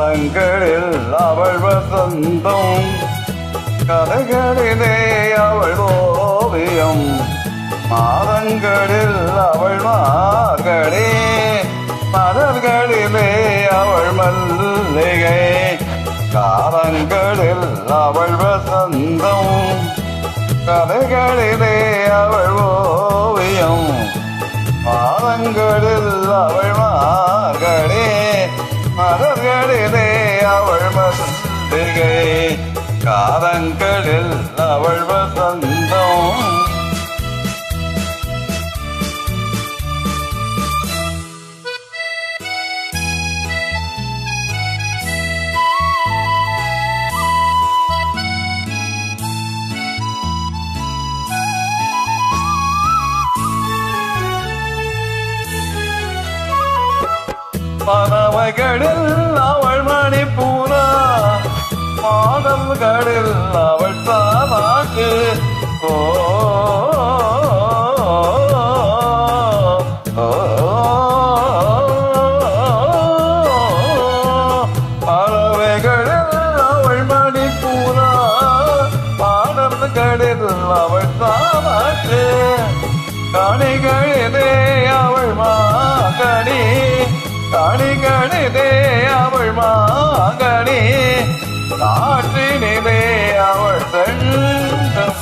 காலங்களில் அவள் வசந்தம், கதைகளிலே அவள் ஓவியம், மாதங்களில் அவள் மார்கழி, மலர்களிலே அவள் மல்லிகை. காலங்களில் அவள் வசந்தம், கதைகளிலே அவள் ஓவியம், மாதங்களில் அவள் மார்கழி, மலர்களிலே அவள் மல்லிகை. காலங்களில் அவள் வசந்தம். பறவைகளில் அவள் மணிப்பூரா, பாடல்களில் அவள் தாலாட்டு. பறவைகளில் அவள் மணிப்பூரா, பாடல்களில் அவள் தாலாட்டு. கணிகளிலே அவள் மாகனி, கணிகளிலே அவள் மாகனி, காற்றினிலே அவள் செண்டம்.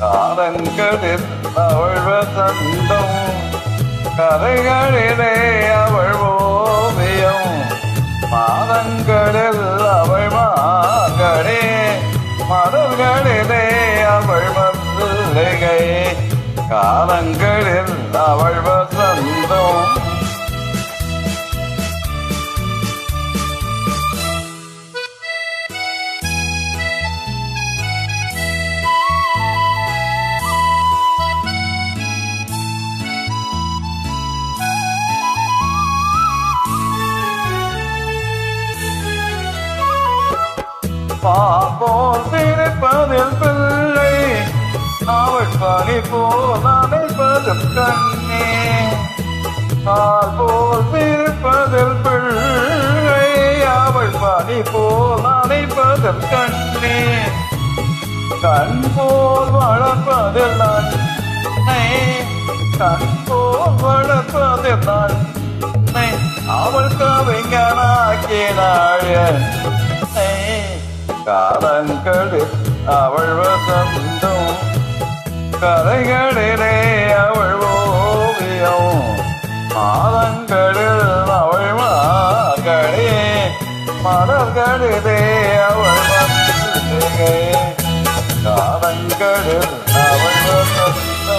காலங்களில் அவள் வசந்தம், கதைகளிலே அவள் ஓவியம், மாதங்களில் அவள் மாகனி, மலர்களிலே அவள் மல்லிகை. காலங்களில் அவள் வசந்தம். பாப்போர் சிரிப்பதில் பிள்ளை, அவள் பனி போல் அணைப்பதும் கண்ணே. பாப்போர் சிரிப்பதில் பிள்ளை, அவள் பனி போல் அணைப்பதும் கண்ணே. கண் போல் வளர்ப்பதில் அன்னை, கண் போல் வளர்ப்பதில் அன்னை, அவள் கவிஞனாக்கினாள் என்னை. காலங்களில் அவள் வசந்தம், கதைகளிலே அவள் ஓவியம், மாதங்களில் அவள் மார்கழி, மலர்களிலே அவள் மல்லிகை. காலங்களில் அவள் வசந்தம்.